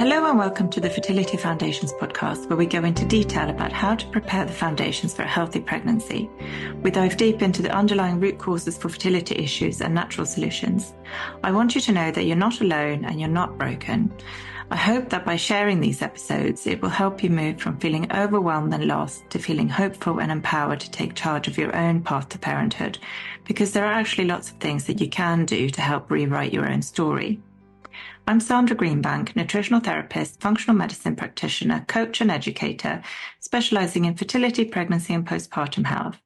Hello and welcome to the Fertility Foundations podcast, where we go into detail about how to prepare the foundations for a healthy pregnancy. We dive deep into the underlying root causes for fertility issues and natural solutions. I want you to know that you're not alone and you're not broken. I hope that by sharing these episodes, it will help you move from feeling overwhelmed and lost to feeling hopeful and empowered to take charge of your own path to parenthood, because there are actually lots of things that you can do to help rewrite your own story. I'm Sandra Greenbank, nutritional therapist, functional medicine practitioner, coach and educator, specializing in fertility, pregnancy and postpartum health.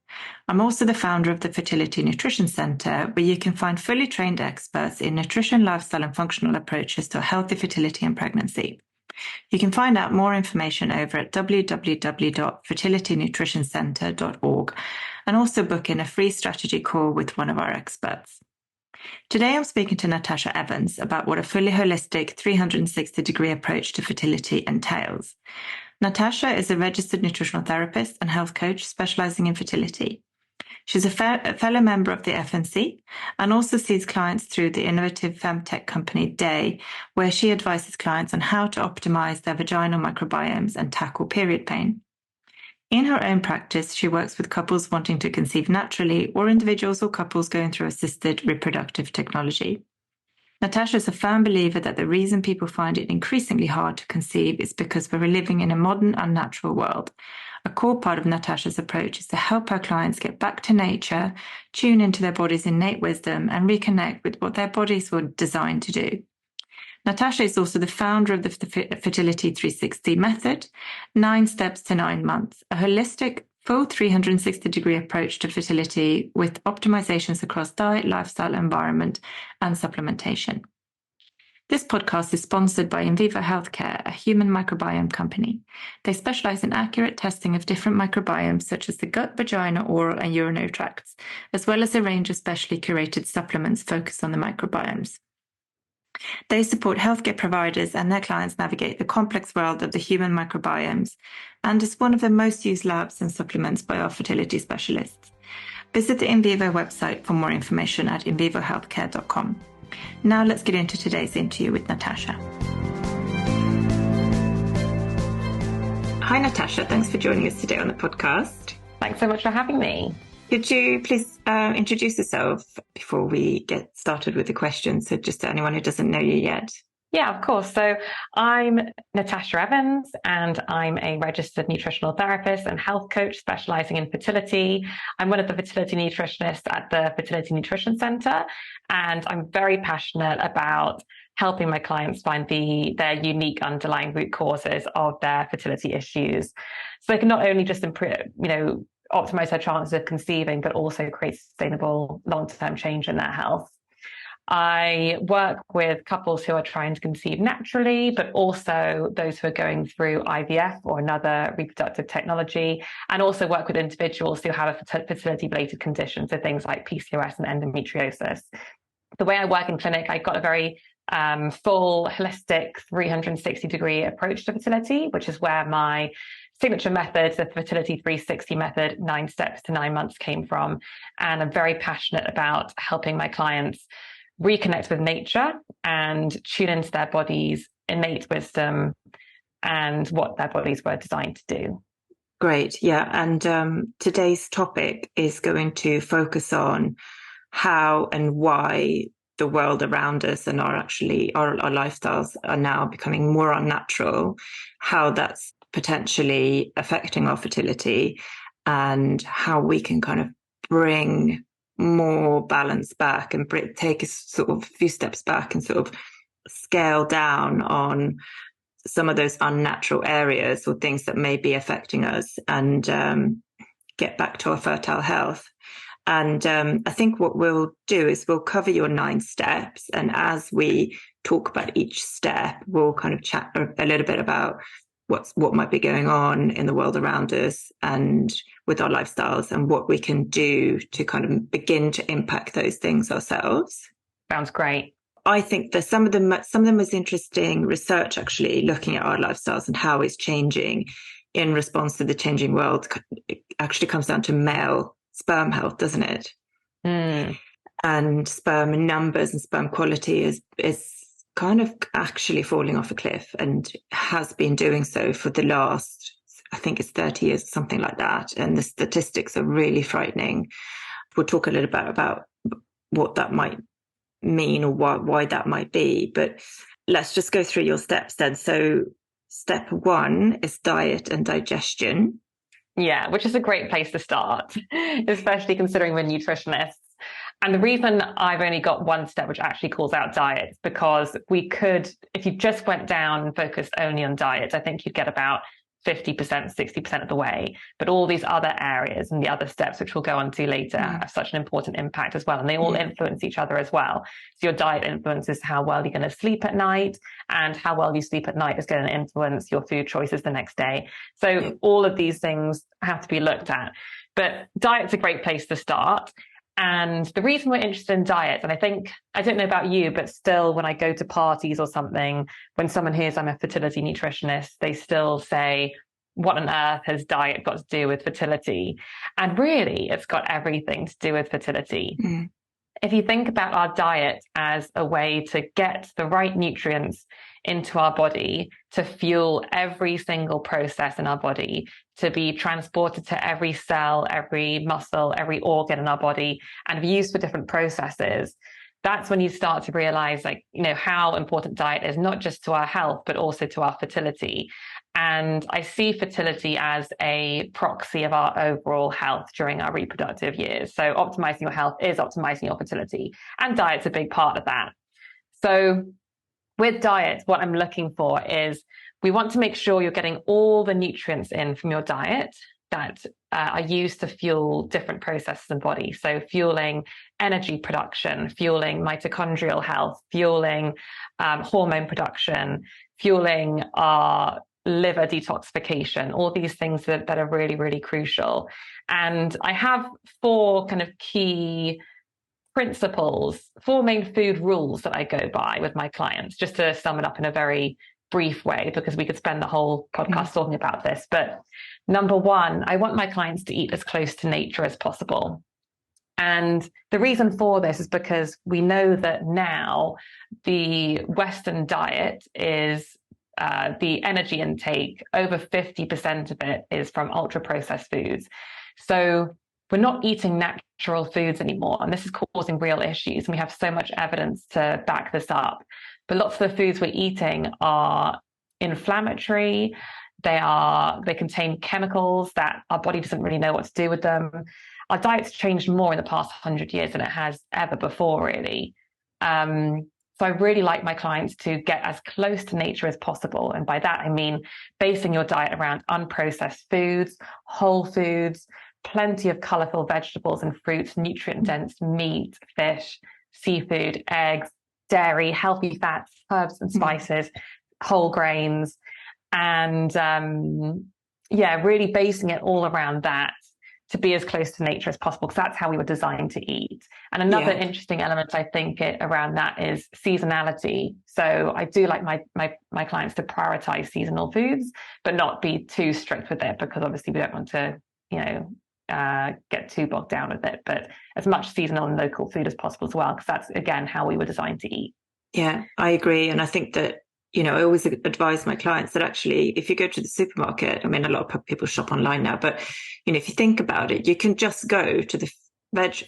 I'm also the founder of the Fertility Nutrition Center, where you can find fully trained experts in nutrition, lifestyle and functional approaches to a healthy fertility and pregnancy. You can find out more information over at www.fertilitynutritioncenter.org and also book in a free strategy call with one of our experts. Today, I'm speaking to Natasha Evans about what a fully holistic 360-degree approach to fertility entails. Natasha is a registered nutritional therapist and health coach specializing in fertility. She's a fellow member of the FNC and also sees clients through the innovative femtech company Day, where she advises clients on how to optimize their vaginal microbiomes and tackle period pain. In her own practice, she works with couples wanting to conceive naturally or individuals or couples going through assisted reproductive technology. Natasha is a firm believer that the reason people find it increasingly hard to conceive is because we're living in a modern, unnatural world. A core part of Natasha's approach is to help her clients get back to nature, tune into their body's innate wisdom, and reconnect with what their bodies were designed to do. Natasha is also the founder of the Fertility 360 method, 9 steps to 9 months, a holistic, full 360-degree approach to fertility with optimizations across diet, lifestyle, environment, and supplementation. This podcast is sponsored by Invivo Healthcare, a human microbiome company. They specialize in accurate testing of different microbiomes, such as the gut, vagina, oral, and urinary tracts, as well as a range of specially curated supplements focused on the microbiomes. They support healthcare providers and their clients navigate the complex world of the human microbiomes, and is one of the most used labs and supplements by our fertility specialists. Visit the Invivo website for more information at invivohealthcare.com. Now let's get into today's interview with Natasha. Hi Natasha, thanks for joining us today on the podcast. Thanks so much for having me. Could you please introduce yourself before we get started with the questions? So just to anyone who doesn't know you yet. Yeah, of course. So I'm Natasha Evans, and I'm a registered nutritional therapist and health coach specializing in fertility. I'm one of the fertility nutritionists at the Fertility Nutrition Center, and I'm very passionate about helping my clients find their unique underlying root causes of their fertility issues. So they can not only just improve, optimize their chances of conceiving, but also create sustainable long-term change in their health. I work with couples who are trying to conceive naturally, but also those who are going through IVF or another reproductive technology, and also work with individuals who have a fertility-related condition, so things like PCOS and endometriosis. The way I work in clinic, I've got a very full, holistic 360-degree approach to fertility, which is where my signature method, the Fertility 360 method, 9 steps to 9 months came from. And I'm very passionate about helping my clients reconnect with nature and tune into their body's innate wisdom and what their bodies were designed to do. Great. Yeah. And today's topic is going to focus on how and why the world around us and our lifestyles are now becoming more unnatural, how that's potentially affecting our fertility, and how we can kind of bring more balance back and take a sort of few steps back and sort of scale down on some of those unnatural areas or things that may be affecting us, and get back to our fertile health. And I think what we'll do is we'll cover your 9 steps. And as we talk about each step, we'll kind of chat a little bit about what might be going on in the world around us and with our lifestyles, and what we can do to kind of begin to impact those things ourselves. Sounds great. I think there's some of the most interesting research actually looking at our lifestyles and how it's changing in response to the changing world. It actually comes down to male sperm health, doesn't it? Mm. And sperm numbers and sperm quality is kind of actually falling off a cliff, and has been doing so for the last, I think it's 30 years, something like that. And the statistics are really frightening. We'll talk a little bit about what that might mean, or why that might be. But let's just go through your steps then. So step 1 is diet and digestion. Yeah, which is a great place to start, especially considering we're nutritionists. And the reason I've only got one step, which actually calls out diet, because we could, if you just went down and focused only on diet, I think you'd get about 50%, 60% of the way. But all these other areas and the other steps, which we'll go on to later, have such an important impact as well. And they all influence each other as well. So your diet influences how well you're going to sleep at night, and how well you sleep at night is going to influence your food choices the next day. So all of these things have to be looked at. But diet's a great place to start. And the reason we're interested in diet, and I don't know about you, but still when I go to parties or something, when someone hears I'm a fertility nutritionist, they still say, what on earth has diet got to do with fertility? And really, it's got everything to do with fertility. If you think about our diet as a way to get the right nutrients into our body, to fuel every single process in our body, to be transported to every cell, every muscle, every organ in our body, and be used for different processes, that's when you start to realize, how important diet is, not just to our health, but also to our fertility. And I see fertility as a proxy of our overall health during our reproductive years. So optimizing your health is optimizing your fertility, and diet's a big part of that. So with diet, what I'm looking for is, we want to make sure you're getting all the nutrients in from your diet that are used to fuel different processes in the body. So fueling energy production, fueling mitochondrial health, fueling hormone production, fueling our liver detoxification, all these things that are really, really crucial. And I have 4 kind of key principles, 4 main food rules that I go by with my clients, just to sum it up in a very brief way, because we could spend the whole podcast talking about this. But number 1, I want my clients to eat as close to nature as possible. And the reason for this is because we know that now the Western diet is the energy intake, over 50% of it is from ultra processed foods. So we're not eating natural foods anymore, and this is causing real issues. And we have so much evidence to back this up. But lots of the foods we're eating are inflammatory. They contain chemicals that our body doesn't really know what to do with them. Our diet's changed more in the past 100 years than it has ever before, really. So I really like my clients to get as close to nature as possible. And by that, I mean basing your diet around unprocessed foods, whole foods, plenty of colorful vegetables and fruits, nutrient-dense meat, fish, seafood, eggs, dairy, healthy fats, herbs and spices, whole grains, and really basing it all around that to be as close to nature as possible, because that's how we were designed to eat. And another interesting element, I think, around that is seasonality. So I do like my clients to prioritize seasonal foods, but not be too strict with it, because obviously we don't want to, get too bogged down with it. But as much seasonal and local food as possible as well, because that's, again, how we were designed to eat. Yeah, I agree. And I think that, I always advise my clients that actually, if you go to the supermarket, I mean, a lot of people shop online now, but, if you think about it, you can just go to the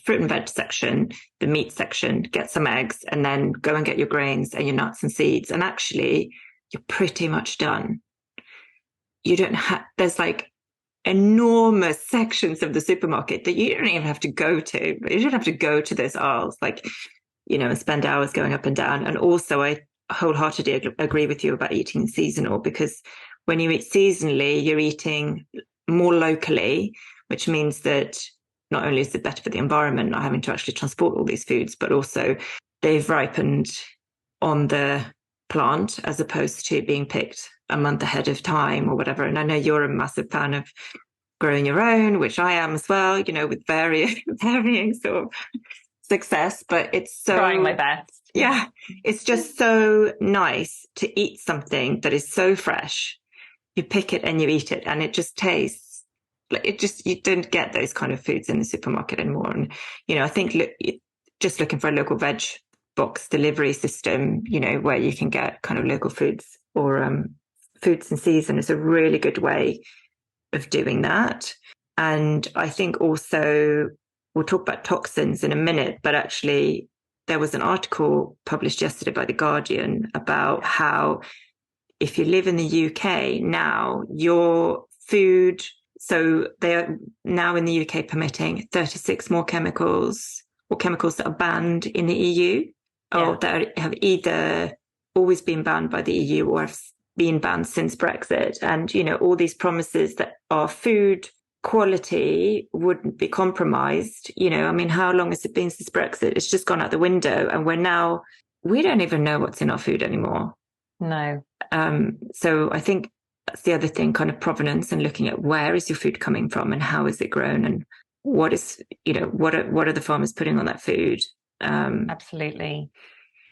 fruit and veg section, the meat section, get some eggs, and then go and get your grains and your nuts and seeds. And actually, you're pretty much done. You don't have, there's enormous sections of the supermarket that you don't even have to go to. You don't have to go to those aisles, and spend hours going up and down. And also, I wholeheartedly agree with you about eating seasonal, because when you eat seasonally, you're eating more locally, which means that not only is it better for the environment, not having to actually transport all these foods, but also they've ripened on the plant as opposed to being picked a month ahead of time or whatever. And I know you're a massive fan of growing your own, which I am as well, with varying sort of success, but it's so trying my best. Yeah, it's just so nice to eat something that is so fresh. You pick it and you eat it, and it just tastes like you don't get those kind of foods in the supermarket anymore. And I think just looking for a local veg box delivery system, where you can get kind of local foods or foods in season is a really good way of doing that. And I think also we'll talk about toxins in a minute, but actually there was an article published yesterday by The Guardian about how if you live in the UK now, your food, so they are now in the UK permitting 36 more chemicals or chemicals that are banned in the EU or that have either always been banned by the EU or have been banned since Brexit. And, all these promises that our food quality wouldn't be compromised. How long has it been since Brexit? It's just gone out the window. And we don't even know what's in our food anymore. No. So I think that's the other thing, kind of provenance and looking at where is your food coming from and how is it grown and what is, what are the farmers putting on that food? Absolutely.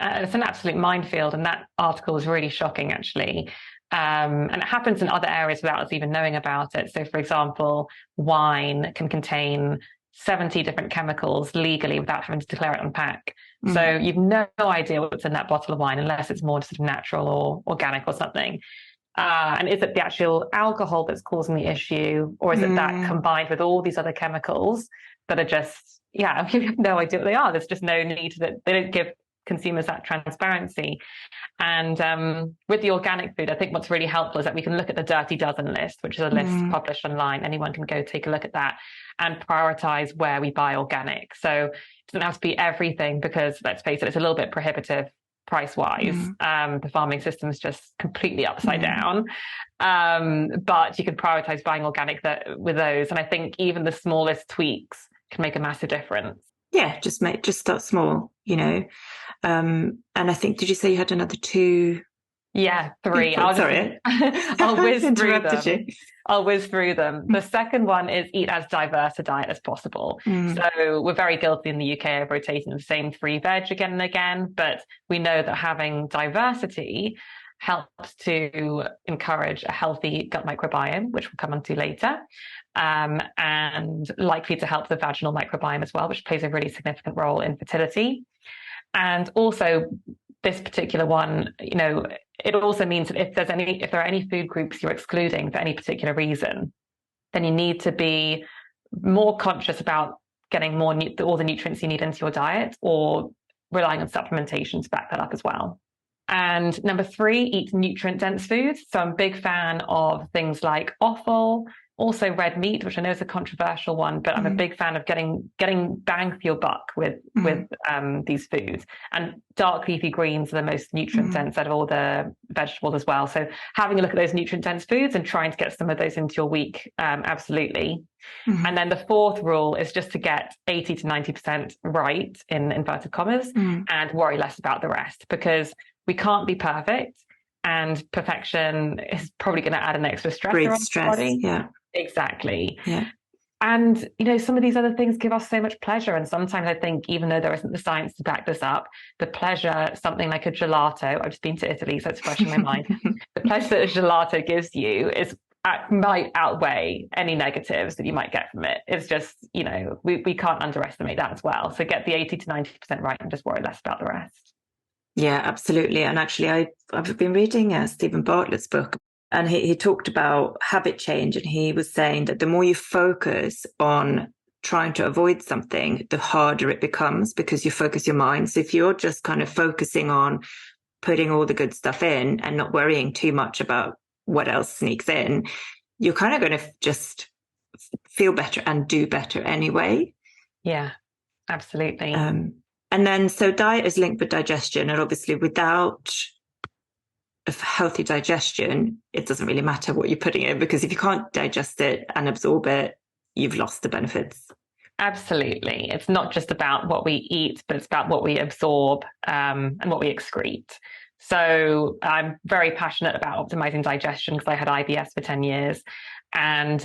It's an absolute minefield. And that article is really shocking, actually. And it happens in other areas without us even knowing about it. So, for example, wine can contain 70 different chemicals legally without having to declare it on pack. Mm. So you've no idea what's in that bottle of wine unless it's more sort of natural or organic or something. And is it the actual alcohol that's causing the issue, or is it that combined with all these other chemicals that are just, you have no idea what they are. There's just no need that they don't give consumers that transparency. And with the organic food, I think what's really helpful is that we can look at the Dirty Dozen list, which is a list published online. Anyone can go take a look at that and prioritize where we buy organic. So it doesn't have to be everything because, let's face it, it's a little bit prohibitive price-wise. The farming system is just completely upside down. But you can prioritize buying organic with those. And I think even the smallest tweaks can make a massive difference. Yeah, just start small, And I think, did you say you had another 2? Yeah, 3. Sorry. I'll whiz through them. I'll whiz through them. The second one is eat as diverse a diet as possible. So we're very guilty in the UK of rotating the same 3 veg again and again, but we know that having diversity helps to encourage a healthy gut microbiome, which we'll come on to later, and likely to help the vaginal microbiome as well, which plays a really significant role in fertility. And also this particular one, it also means that if there are any food groups you're excluding for any particular reason, then you need to be more conscious about getting all the nutrients you need into your diet or relying on supplementation to back that up as well. And number 3, eat nutrient-dense foods. So I'm a big fan of things like offal, also red meat, which I know is a controversial one, but I'm a big fan of getting bang for your buck with these foods. And dark leafy greens are the most nutrient-dense out of all the vegetables as well. So having a look at those nutrient-dense foods and trying to get some of those into your week, absolutely. And then the 4th rule is just to get 80 to 90% right, in inverted commas, and worry less about the rest, because we can't be perfect, and perfection is probably going to add an extra stressor on the body. Yeah, exactly. Yeah. And some of these other things give us so much pleasure, and sometimes I think, even though there isn't the science to back this up, the pleasure, something like a gelato, I've just been to Italy, so it's fresh in my mind, the pleasure that a gelato gives you might outweigh any negatives that you might get from it. It's just, we can't underestimate that as well. So get the 80 to 90% right and just worry less about the rest. Yeah, absolutely. And actually, I've been reading Stephen Bartlett's book, and he talked about habit change. And he was saying that the more you focus on trying to avoid something, the harder it becomes, because you focus your mind. So if you're just kind of focusing on putting all the good stuff in and not worrying too much about what else sneaks in, you're kind of going to just feel better and do better anyway. Yeah, absolutely. And then, so diet is linked with digestion, and obviously without a healthy digestion, it doesn't really matter what you're putting in, because if you can't digest it and absorb it, you've lost the benefits. Absolutely. It's not just about what we eat, but it's about what we absorb and what we excrete. So I'm very passionate about optimizing digestion because I had IBS for 10 years. And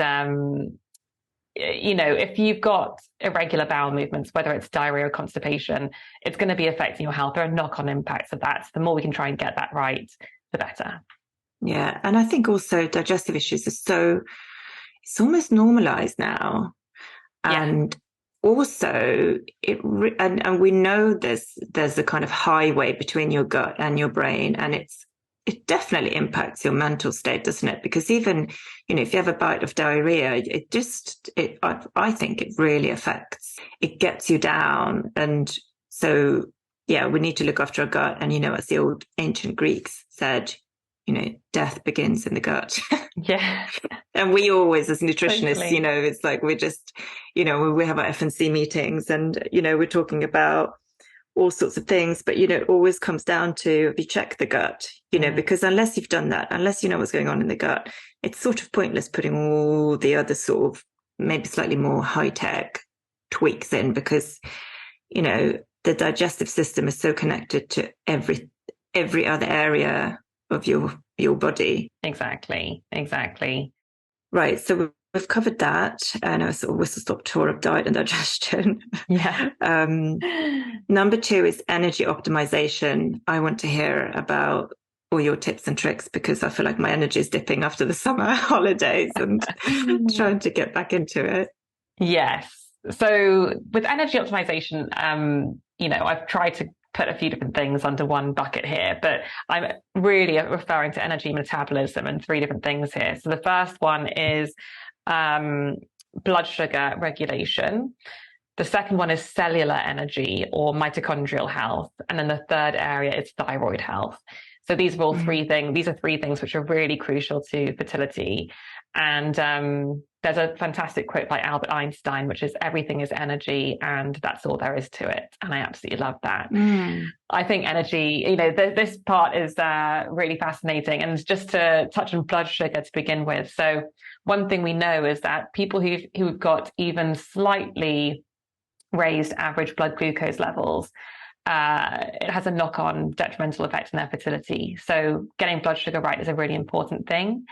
if you've got irregular bowel movements, whether it's diarrhea or constipation, it's going to be affecting your health. There are knock-on impacts of that. So the more we can try and get that right, the better. Yeah. And I think also digestive issues are it's almost normalized now. And also and we know there's a kind of highway between your gut and your brain, and it definitely impacts your mental state, doesn't it? Because even, if you have a bout of diarrhea, I think it really affects, it gets you down. And so, yeah, we need to look after our gut. And, as the old ancient Greeks said, death begins in the gut. Yeah. And we always, as nutritionists, Totally. it's like we're just, we have our F&C meetings and, we're talking about all sorts of things, but it always comes down to, if you check the gut, because unless you've done that, unless you know what's going on in the gut, it's sort of pointless putting all the other sort of maybe slightly more high-tech tweaks in, because the digestive system is so connected to every other area of your body. Exactly. Right, so we've covered that, and a sort of whistle-stop tour of diet and digestion. Yeah. Number 2 is energy optimization. I want to hear about all your tips and tricks, because I feel like my energy is dipping after the summer holidays and trying to get back into it. Yes. So with energy optimization, I've tried to put a few different things under one bucket here, but I'm really referring to energy metabolism and 3 different things here. So the first one is blood sugar regulation. The second one is cellular energy or mitochondrial health. And then the third area is thyroid health. So these are all 3 things. These are 3 things which are really crucial to fertility. And there's a fantastic quote by Albert Einstein, which is everything is energy and that's all there is to it. And I absolutely love that. I think energy, this part is really fascinating. And just to touch on blood sugar to begin with. So one thing we know is that people who've got even slightly raised average blood glucose levels, it has a knock-on detrimental effect on their fertility. So getting blood sugar right is a really important thing.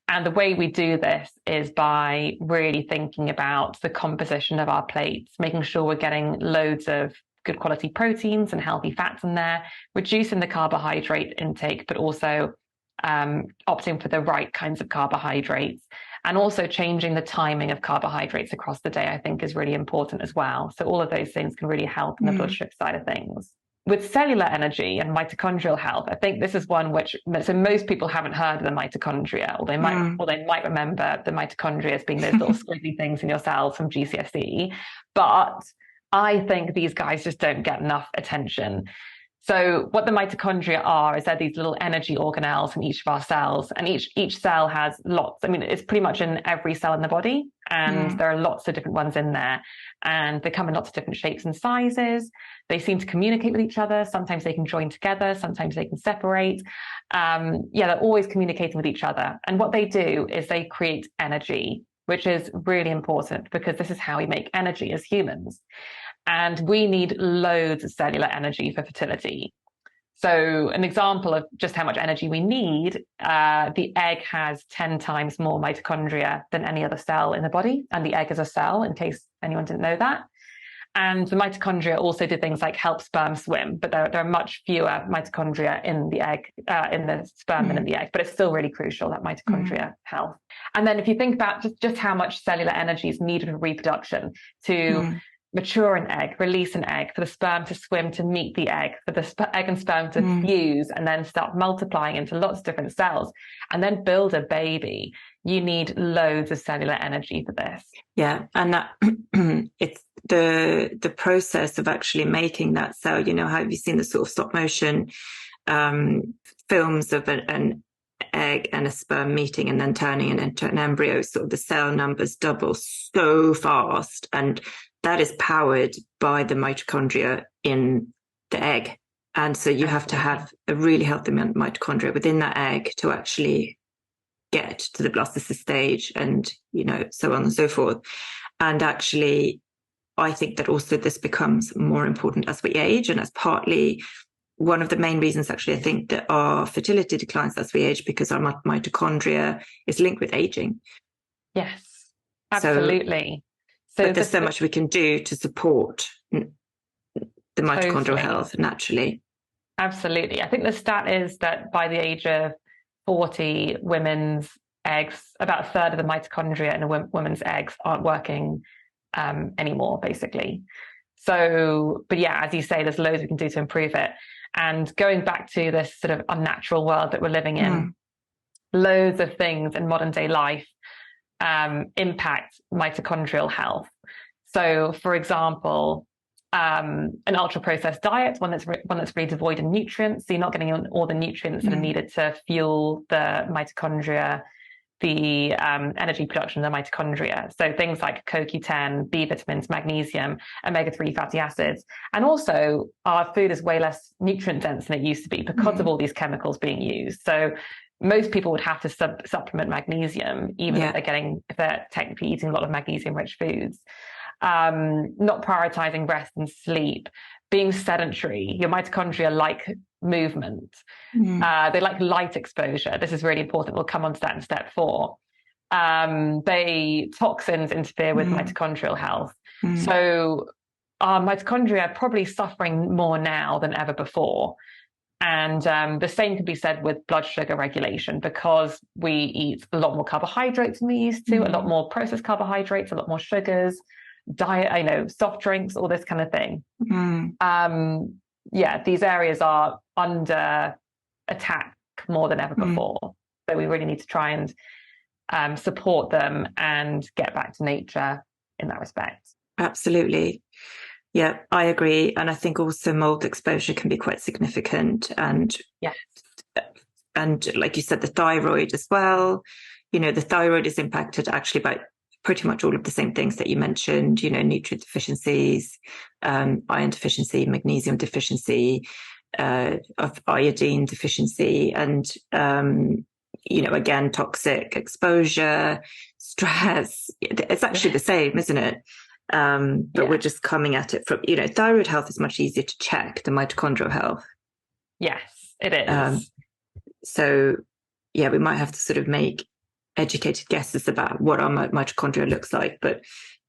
And the way we do this is by really thinking about the composition of our plates, making sure we're getting loads of good quality proteins and healthy fats in there, reducing the carbohydrate intake, but also opting for the right kinds of carbohydrates, and also changing the timing of carbohydrates across the day, I think is really important as well. So all of those things can really help in the blood sugar side of things. With cellular energy and mitochondrial health, I think this is one which, so most people haven't heard of the mitochondria, or they might remember the mitochondria as being those little squiggly things in your cells from GCSE. But I think these guys just don't get enough attention. So what the mitochondria are is they're these little energy organelles in each of our cells, and each cell has lots. I mean, it's pretty much in every cell in the body, and there are lots of different ones in there, and they come in lots of different shapes and sizes. They seem to communicate with each other. Sometimes they can join together, sometimes they can separate. They're always communicating with each other. And what they do is they create energy, which is really important because this is how we make energy as humans. And we need loads of cellular energy for fertility. So an example of just how much energy we need, the egg has 10 times more mitochondria than any other cell in the body. And the egg is a cell, in case anyone didn't know that. And the mitochondria also do things like help sperm swim, but there are much fewer mitochondria in the egg, in the sperm than in the egg. But it's still really crucial, that mitochondria health. And then if you think about just how much cellular energy is needed for reproduction to mature an egg, release an egg, for the sperm to swim to meet the egg, for the egg and sperm to fuse and then start multiplying into lots of different cells and then build a baby, you need loads of cellular energy for this. Yeah, and that it's the process of actually making that cell. Have you seen the sort of stop motion films of an egg and a sperm meeting and then turning it into an embryo? Sort of the cell numbers double so fast, and that is powered by the mitochondria in the egg. And so you have to have a really healthy amount of mitochondria within that egg to actually get to the blastocyst stage, and so on and so forth. And actually, I think that also this becomes more important as we age, and that's partly one of the main reasons, actually, I think that our fertility declines as we age, because our mitochondria is linked with aging. Yes, absolutely. But there's so much we can do to support the mitochondrial health naturally. Absolutely. I think the stat is that by the age of 40, women's eggs, about a third of the mitochondria in a woman's eggs aren't working anymore, basically. So, but yeah, as you say, there's loads we can do to improve it. And going back to this sort of unnatural world that we're living in, loads of things in modern day life impact mitochondrial health. So, for example, an ultra processed diet, one that's really devoid of nutrients, so you're not getting all the nutrients that are needed to fuel the mitochondria, the energy production of the mitochondria. So things like CoQ10, B vitamins, magnesium, omega-3 fatty acids. And also our food is way less nutrient dense than it used to be because of all these chemicals being used. So most people would have to supplement magnesium, even if they're technically eating a lot of magnesium-rich foods. Not prioritizing rest and sleep, being sedentary. Your mitochondria like movement. They like light exposure. This is really important. We'll come on to that in step 4. Toxins interfere with mitochondrial health. So our mitochondria are probably suffering more now than ever before. And the same can be said with blood sugar regulation, because we eat a lot more carbohydrates than we used to, a lot more processed carbohydrates, a lot more sugars, diet, soft drinks, all this kind of thing. These areas are under attack more than ever before. So we really need to try and support them and get back to nature in that respect. Absolutely. Yeah, I agree. And I think also mold exposure can be quite significant. And like you said, the thyroid as well. The thyroid is impacted actually by pretty much all of the same things that you mentioned, nutrient deficiencies, iron deficiency, magnesium deficiency, of iodine deficiency, and, again, toxic exposure, stress. It's actually the same, isn't it? But we're just coming at it from, thyroid health is much easier to check than mitochondrial health. Yes, it is. So, we might have to sort of make educated guesses about what our mitochondria looks like. But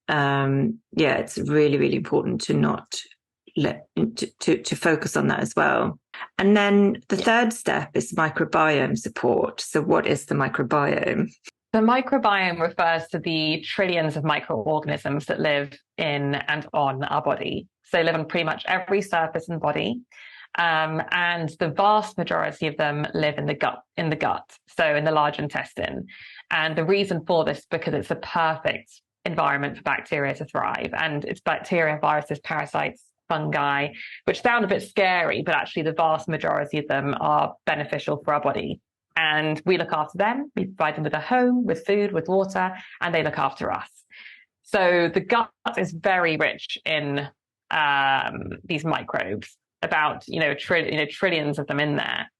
it's really, really important to not to focus on that as well. And then the third step is microbiome support. So what is the microbiome? The microbiome refers to the trillions of microorganisms that live in and on our body. So they live on pretty much every surface in the body. And the vast majority of them live in the gut, so in the large intestine. And the reason for this is because it's a perfect environment for bacteria to thrive. And it's bacteria, viruses, parasites, fungi, which sound a bit scary, but actually the vast majority of them are beneficial for our body. And we look after them. We provide them with a home, with food, with water, and they look after us. So the gut is very rich in these microbes, about trillions of them in there.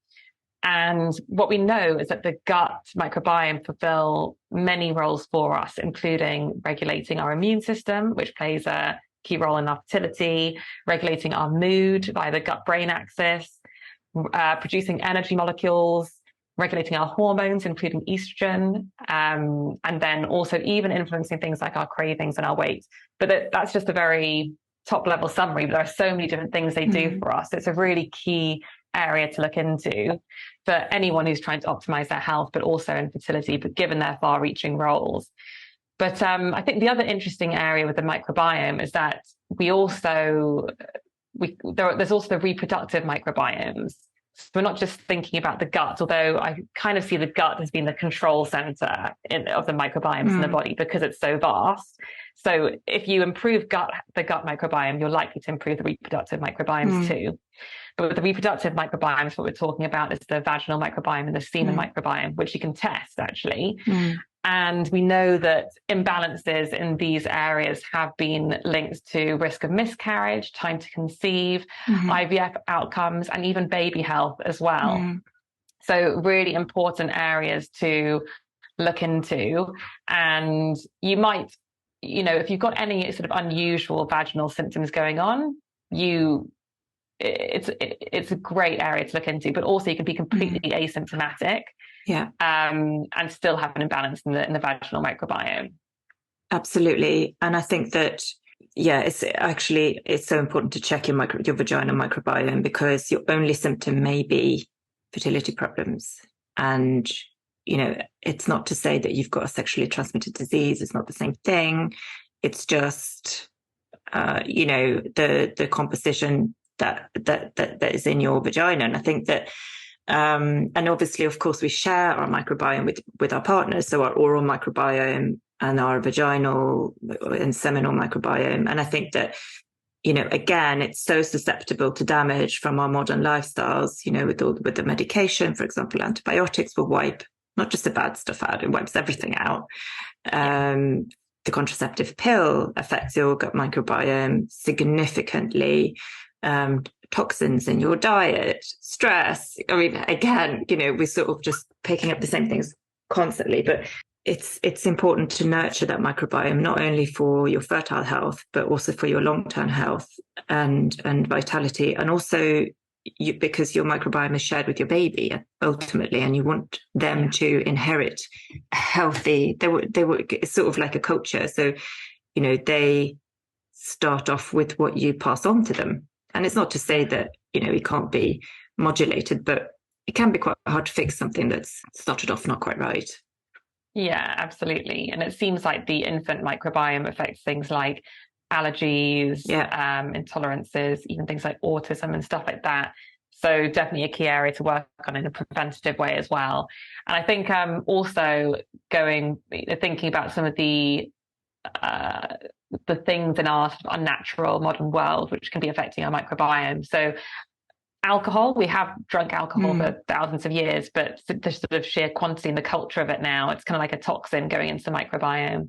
And what we know is that the gut microbiome fulfill many roles for us, including regulating our immune system, which plays a key role in our fertility, regulating our mood via the gut-brain axis, producing energy molecules, regulating our hormones, including estrogen, and then also even influencing things like our cravings and our weight. But that's just a very top-level summary, but there are so many different things they do for us. It's a really key area to look into for anyone who's trying to optimize their health, but also in fertility, but given their far-reaching roles. But I think the other interesting area with the microbiome is that there's also the reproductive microbiomes. So we're not just thinking about the gut, although I kind of see the gut as being the control center of the microbiomes in the body because it's so vast. So if you improve the gut microbiome, you're likely to improve the reproductive microbiomes too. But with the reproductive microbiomes, what we're talking about is the vaginal microbiome and the semen microbiome, which you can test actually. And we know that imbalances in these areas have been linked to risk of miscarriage, time to conceive, IVF outcomes, and even baby health as well. So really important areas to look into. And you might, if you've got any sort of unusual vaginal symptoms going on, it's a great area to look into, but also you can be completely asymptomatic. And still have an imbalance in the vaginal microbiome. Absolutely. And I think that, it's so important to check your vaginal microbiome, because your only symptom may be fertility problems. And, it's not to say that you've got a sexually transmitted disease. It's not the same thing. It's just, the composition that is in your vagina. And I think that, and obviously, of course, we share our microbiome with our partners. So our oral microbiome and our vaginal and seminal microbiome. And I think that, again, it's so susceptible to damage from our modern lifestyles, with the medication, for example, antibiotics will wipe not just the bad stuff out, it wipes everything out. The contraceptive pill affects your gut microbiome significantly. Toxins in your diet, stress. I mean, again, we're sort of just picking up the same things constantly, but it's important to nurture that microbiome, not only for your fertile health, but also for your long-term health and vitality. And also because your microbiome is shared with your baby ultimately, and you want them to inherit healthy, it's sort of like a culture. So, they start off with what you pass on to them. And it's not to say that, it can't be modulated, but it can be quite hard to fix something that's started off not quite right. Yeah, absolutely. And it seems like the infant microbiome affects things like allergies, intolerances, even things like autism and stuff like that. So definitely a key area to work on in a preventative way as well. And I think also thinking about some of the things in our unnatural modern world which can be affecting our microbiome. So alcohol, we have drunk alcohol for thousands of years, but the sort of sheer quantity and the culture of it now, it's kind of like a toxin going into the microbiome.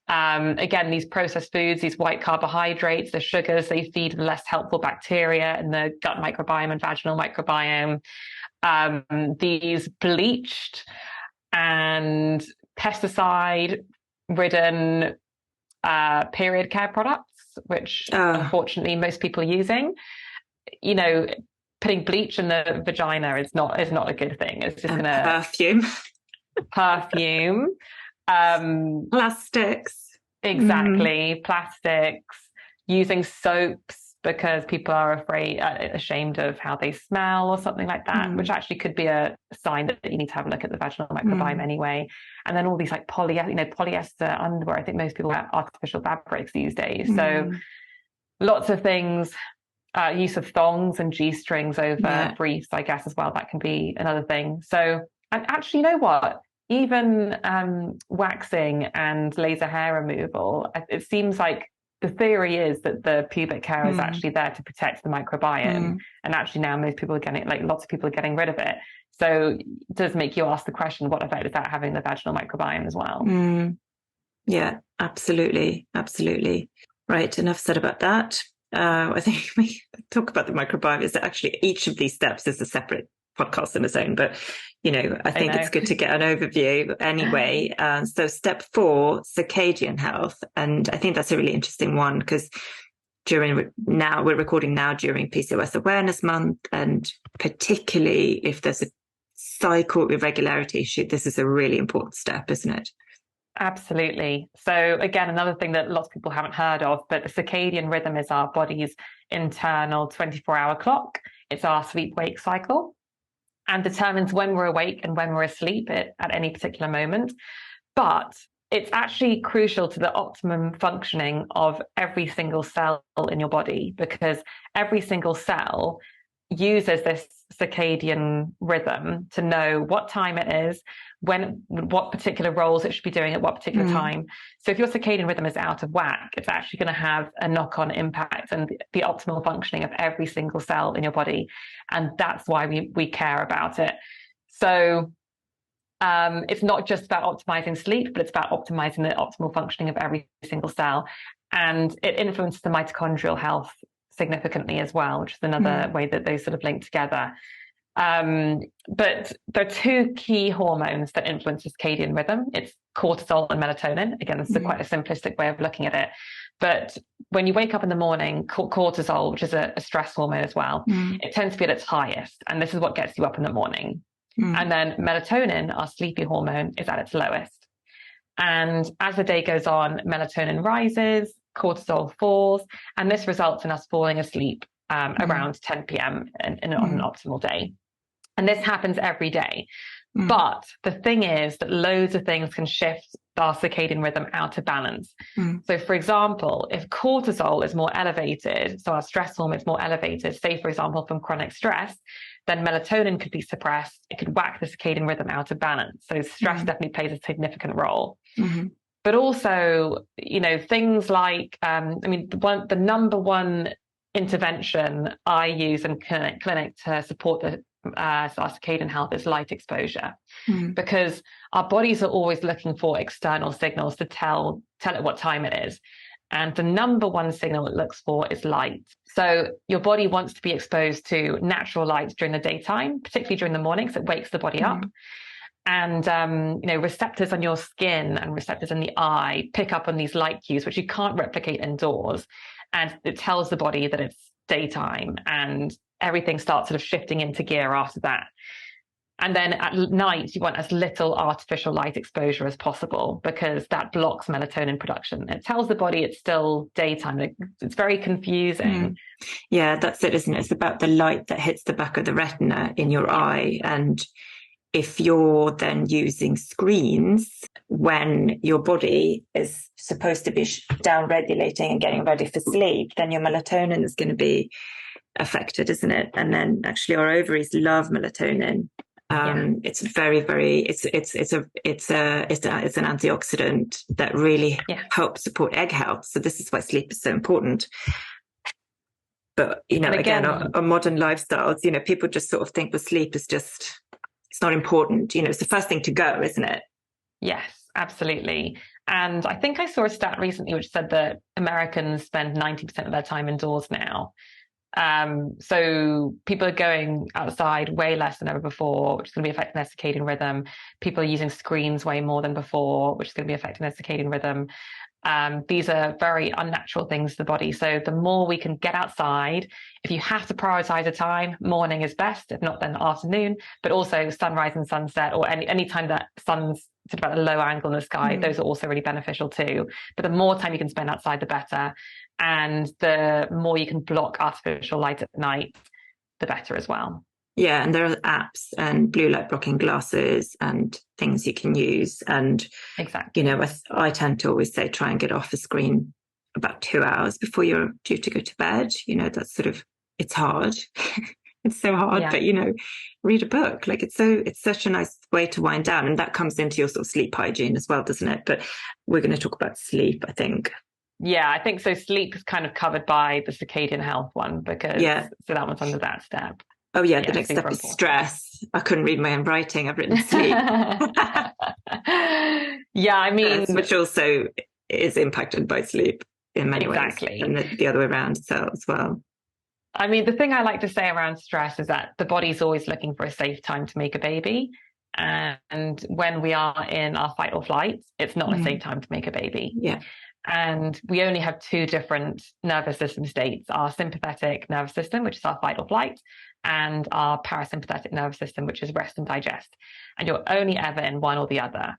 Again, these processed foods, these white carbohydrates, the sugars, they feed the less helpful bacteria in the gut microbiome and vaginal microbiome. These bleached and pesticide-ridden period care products, which unfortunately most people are using, putting bleach in the vagina is not a good thing. It's just perfume, plastics, plastics, using soaps because people are ashamed of how they smell or something like that, which actually could be a sign that you need to have a look at the vaginal microbiome anyway. And then all these like polyester underwear. I think most people wear artificial fabrics these days. So lots of things. Use of thongs and G-strings over briefs, I guess, as well. That can be another thing. So, and actually, you know what? Even waxing and laser hair removal, it seems like the theory is that the pubic hair is actually there to protect the microbiome. And actually now lots of people are getting rid of it. So it does make you ask the question, what effect is that having the vaginal microbiome as well? Yeah, absolutely. Absolutely. Right. Enough said about that. I think we talk about the microbiome is that actually each of these steps is a separate podcast in its own, but I think it's good to get an overview anyway. So step 4, circadian health, and I think that's a really interesting one because we're recording now during PCOS Awareness Month, and particularly if there's a cycle irregularity issue, this is a really important step, isn't it? Absolutely. So again, another thing that lots of people haven't heard of, but the circadian rhythm is our body's internal 24-hour clock. It's our sleep-wake cycle and determines when we're awake and when we're asleep at any particular moment. But it's actually crucial to the optimum functioning of every single cell in your body, because every single cell uses this circadian rhythm to know what time it is, what particular roles it should be doing at what particular time. So if your circadian rhythm is out of whack, it's actually going to have a knock-on impact and the optimal functioning of every single cell in your body. And that's why we care about it. So it's not just about optimizing sleep, but it's about optimizing the optimal functioning of every single cell. And it influences the mitochondrial health significantly as well, which is another way that they sort of link together. But there are 2 key hormones that influence the circadian rhythm. It's cortisol and melatonin. Again, this is quite a simplistic way of looking at it. But when you wake up in the morning, cortisol, which is a stress hormone as well, it tends to be at its highest. And this is what gets you up in the morning. And then melatonin, our sleepy hormone, is at its lowest. And as the day goes on, melatonin rises, cortisol falls, and this results in us falling asleep around 10 p.m. on an optimal day. And this happens every day. But the thing is that loads of things can shift our circadian rhythm out of balance. So, for example, if cortisol is more elevated, so our stress hormone is more elevated, say, for example, from chronic stress, then melatonin could be suppressed. It could whack the circadian rhythm out of balance. So stress definitely plays a significant role. But also, you know, things like, the number one intervention I use in clinic to support the our circadian health is light exposure, because our bodies are always looking for external signals to tell it what time it is. And the number one signal it looks for is light. So your body wants to be exposed to natural light during the daytime, particularly during the morning, because it wakes the body up. And, receptors on your skin and receptors in the eye pick up on these light cues, which you can't replicate indoors. And it tells the body that it's daytime, and everything starts sort of shifting into gear after that. And then at night, you want as little artificial light exposure as possible, because that blocks melatonin production. It tells the body it's still daytime. It's very confusing. Yeah, that's it, isn't it? It's about the light that hits the back of the retina in your eye. And if you're then using screens when your body is supposed to be down regulating and getting ready for sleep, then your melatonin is going to be affected, isn't it? And then actually our ovaries love melatonin. It's very, very, it's an antioxidant that really helps support egg health. So this is why sleep is so important. But, you know, again, our modern lifestyles, you know, people just sort of think the sleep is just, it's not important. You know, it's the first thing to go, isn't it? Yes, absolutely. And I think I saw a stat recently which said that Americans spend 90% of their time indoors now. So people are going outside way less than ever before, which is going to be affecting their circadian rhythm. People are using screens way more than before, which is going to be affecting their circadian rhythm. These are very unnatural things to the body. So the more we can get outside, if you have to prioritize a time, morning is best, if not then afternoon, but also sunrise and sunset, or any time that sun's sort of at a low angle in the sky, those are also really beneficial too. But the more time you can spend outside, the better. And the more you can block artificial light at night, the better as well. Yeah, and there are apps and blue light blocking glasses and things you can use. And, exactly, you know, I tend to always say try and get off the screen about 2 hours before you're due to go to bed. You know, that's sort of, it's hard. It's so hard, but, you know, read a book. Like it's such a nice way to wind down. And that comes into your sort of sleep hygiene as well, doesn't it? But we're going to talk about sleep, I think. Yeah, I think so. Sleep is kind of covered by the circadian health one, because so that one's under that step. Oh yeah, the next step is stress. I couldn't read my own writing. I've written sleep. Yeah, I mean, which also is impacted by sleep in many ways, and the other way around as well. I mean, the thing I like to say around stress is that the body's always looking for a safe time to make a baby. And when we are in our fight or flight, it's not a safe time to make a baby. Yeah. And we only have two different nervous system states: our sympathetic nervous system, which is our fight or flight, and our parasympathetic nervous system, which is rest and digest. And you're only ever in one or the other.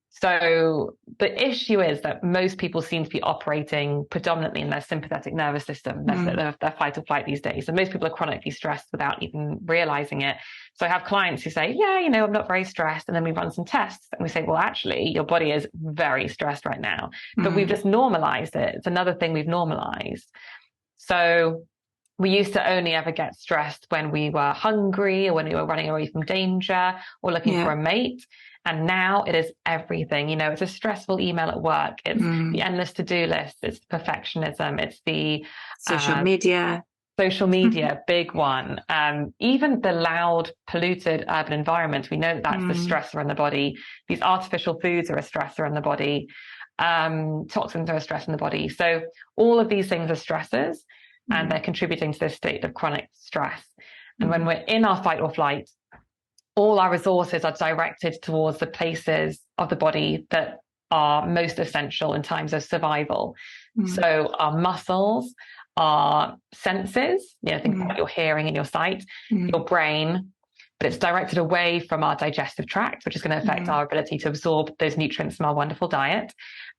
So the issue is that most people seem to be operating predominantly in their sympathetic nervous system, their fight or flight these days. And most people are chronically stressed without even realizing it. So I have clients who say, yeah, you know, I'm not very stressed. And then we run some tests and we say, well, actually, your body is very stressed right now. But we've just normalized it. It's another thing we've normalized. So we used to only ever get stressed when we were hungry or when we were running away from danger or looking for a mate. And now it is everything. You know, it's a stressful email at work. It's the endless to-do list. It's perfectionism. It's the social media. Social media, big one. Even the loud, polluted urban environment. We know that that's the stressor in the body. These artificial foods are a stressor in the body. Toxins are a stress in the body. So all of these things are stressors, and they're contributing to this state of chronic stress. And when we're in our fight or flight, all our resources are directed towards the places of the body that are most essential in times of survival. So our muscles, our senses, you know, think about your hearing and your sight, your brain, but it's directed away from our digestive tract, which is going to affect our ability to absorb those nutrients from our wonderful diet,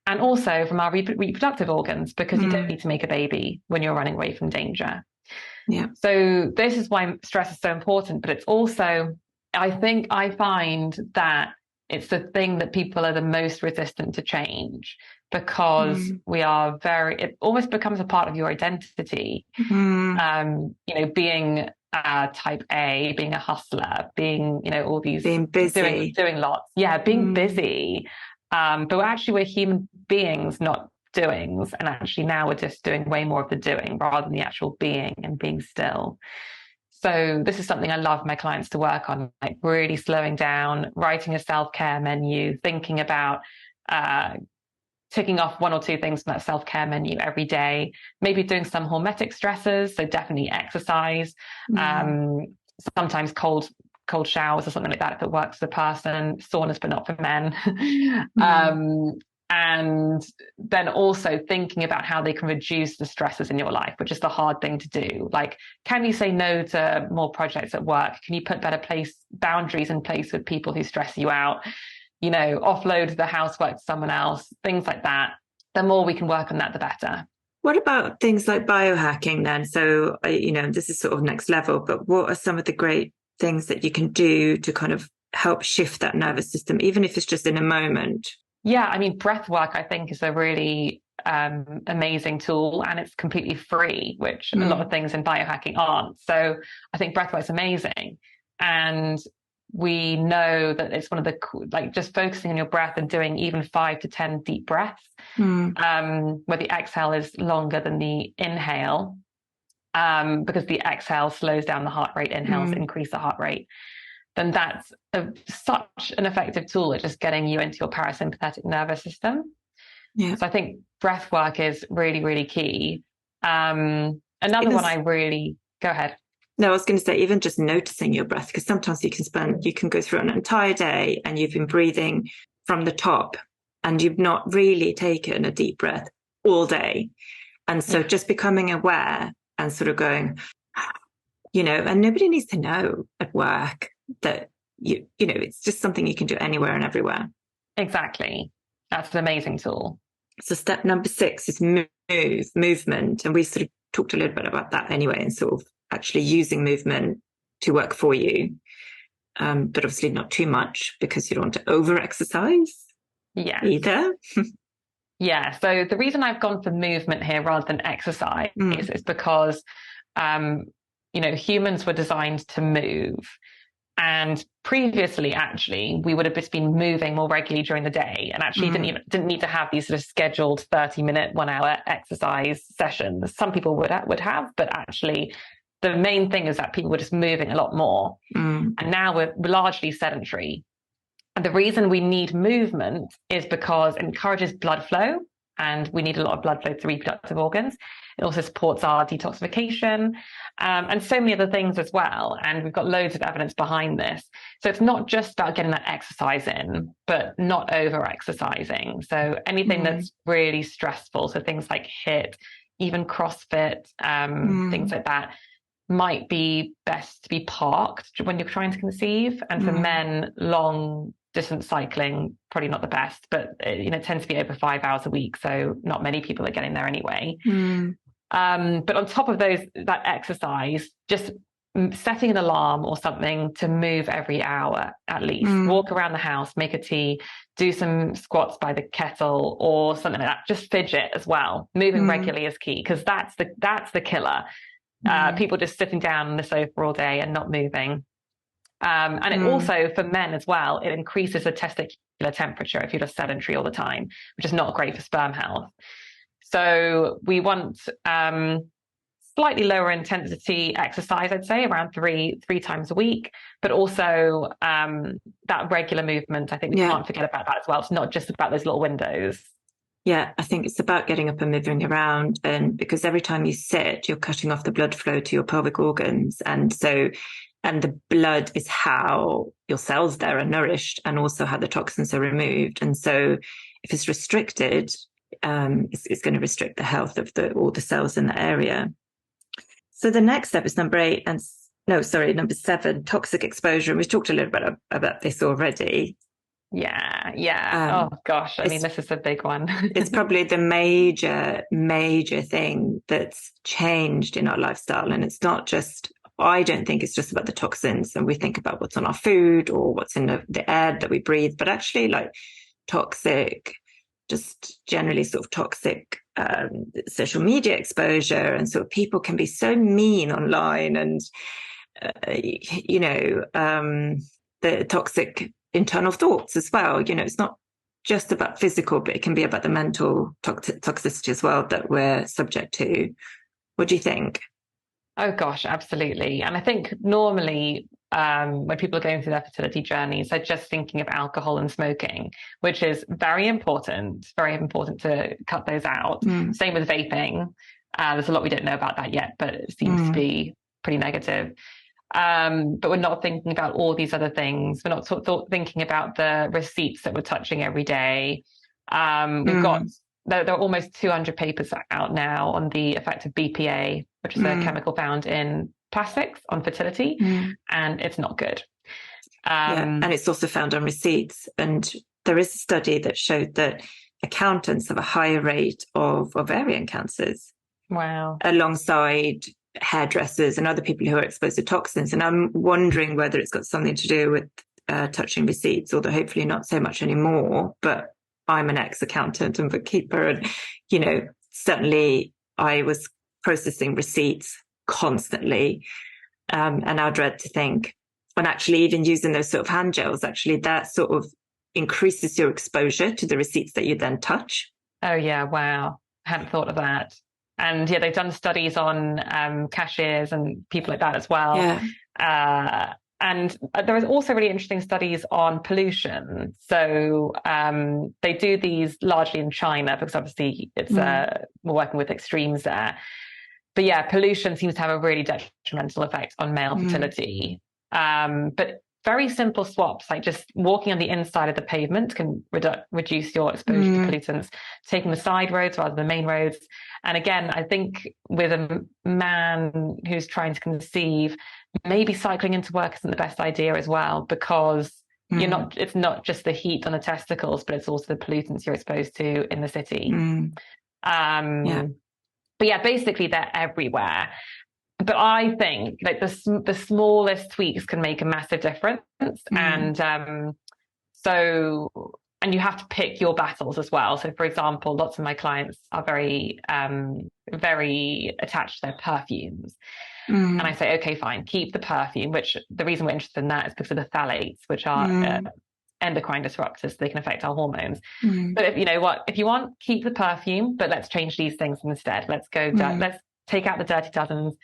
and also from our reproductive organs, because you don't need to make a baby when you're running away from danger. Yeah. So this is why stress is so important, but it's also, I find that it's the thing that people are the most resistant to change, because it almost becomes a part of your identity. Being type A, being a hustler, being, all these, being busy, doing lots. Yeah, being busy. But actually we're human beings, not doings. And actually now we're just doing way more of the doing rather than the actual being and being still. So this is something I love my clients to work on, like really slowing down, writing a self-care menu, thinking about ticking off one or two things from that self-care menu every day, maybe doing some hormetic stressors, so definitely exercise, sometimes cold showers or something like that if it works for the person, saunas but not for men. And then also thinking about how they can reduce the stresses in your life, which is the hard thing to do. Like, can you say no to more projects at work? Can you put better boundaries in place with people who stress you out? Offload the housework to someone else, things like that. The more we can work on that, the better. What about things like biohacking then? So, this is sort of next level, but what are some of the great things that you can do to kind of help shift that nervous system, even if it's just in a moment? Yeah, I mean, breath work, I think, is a really amazing tool, and it's completely free, which a lot of things in biohacking aren't. So I think breath work is amazing. And we know that it's one of the, just focusing on your breath and doing even 5 to 10 deep breaths, where the exhale is longer than the inhale, because the exhale slows down the heart rate, inhales increase the heart rate. Then that's such an effective tool at just getting you into your parasympathetic nervous system. Yeah. So I think breath work is really, really key. Another one go ahead. No, I was going to say, even just noticing your breath, because sometimes you can go through an entire day and you've been breathing from the top and you've not really taken a deep breath all day. And so just becoming aware and sort of going, and nobody needs to know at work that it's just something you can do anywhere and everywhere. Exactly. That's an amazing tool. So step number 6 is movement. And we sort of talked a little bit about that anyway, and sort of actually using movement to work for you. But obviously not too much, because you don't want to over-exercise either. Yeah. So the reason I've gone for movement here rather than exercise is because, humans were designed to move. And previously, actually, we would have just been moving more regularly during the day, and actually didn't need to have these sort of scheduled 30-minute, 1-hour exercise sessions. Some people would have, but actually the main thing is that people were just moving a lot more. And now we're largely sedentary. And the reason we need movement is because it encourages blood flow, and we need a lot of blood flow to reproductive organs. It also supports our detoxification, and so many other things as well. And we've got loads of evidence behind this. So it's not just about getting that exercise in, but not over-exercising. So anything that's really stressful, so things like HIIT, even CrossFit, things like that, might be best to be parked when you're trying to conceive. And for men, long distance cycling, probably not the best, but it tends to be over 5 hours a week. So not many people are getting there anyway. But on top of that exercise, just setting an alarm or something to move every hour at least, walk around the house, make a tea, do some squats by the kettle or something like that. Just fidget as well. Moving regularly is key, because that's the killer. People just sitting down on the sofa all day and not moving. And it also, for men as well, it increases the testicular temperature if you're just sedentary all the time, which is not great for sperm health. So we want slightly lower intensity exercise, I'd say around three times a week, but also that regular movement. I think we can't forget about that as well. It's not just about those little windows. Yeah, I think it's about getting up and moving around, and because every time you sit, you're cutting off the blood flow to your pelvic organs. And the blood is how your cells there are nourished, and also how the toxins are removed. And so if it's restricted, it's going to restrict the health of all the cells in the area. So the next step is number 7, toxic exposure. And we've talked a little bit about this already. Yeah. Oh gosh, I mean, this is a big one. It's probably the major thing that's changed in our lifestyle. And it's not just, I don't think it's just about the toxins, and we think about what's on our food or what's in the air that we breathe, but actually like toxic, just generally sort of toxic social media exposure. And sort of people can be so mean online, and the toxic internal thoughts as well. It's not just about physical, but it can be about the mental toxicity as well that we're subject to. What do you think? Oh gosh, absolutely. And I think normally when people are going through their fertility journeys, they're just thinking of alcohol and smoking, which is very important to cut those out. Same with vaping. There's a lot we don't know about that yet, but it seems to be pretty negative. But we're not thinking about all these other things. We're not thinking about the receipts that we're touching every day. There are almost 200 papers out now on the effect of BPA, which is a chemical found in plastics, on fertility, and it's not good. And it's also found on receipts. And there is a study that showed that accountants have a higher rate of ovarian cancers. Wow. Alongside hairdressers and other people who are exposed to toxins. And I'm wondering whether it's got something to do with touching receipts, although hopefully not so much anymore. But I'm an ex-accountant and bookkeeper, and certainly I was processing receipts constantly, and I dread to think, and actually even using those sort of hand gels, actually that sort of increases your exposure to the receipts that you then touch. Oh yeah, wow, I hadn't thought of that. And yeah, they've done studies on cashiers and people like that as well. Yeah. And there is also really interesting studies on pollution. So they do these largely in China, because obviously it's we're working with extremes there. But yeah, pollution seems to have a really detrimental effect on male fertility. But very simple swaps, like just walking on the inside of the pavement, can reduce your exposure to pollutants, taking the side roads rather than the main roads. And again, I think with a man who's trying to conceive, maybe cycling into work isn't the best idea as well, because it's not just the heat on the testicles, but it's also the pollutants you're exposed to in the city. But yeah, basically they're everywhere. But I think like the smallest tweaks can make a massive difference. And and you have to pick your battles as well. So for example, lots of my clients are very, very attached to their perfumes. And I say, okay, fine, keep the perfume, which the reason we're interested in that is because of the phthalates, which are endocrine disruptors, so they can affect our hormones. But if you want, keep the perfume, but let's change these things instead. Let's take out the dirty dozens.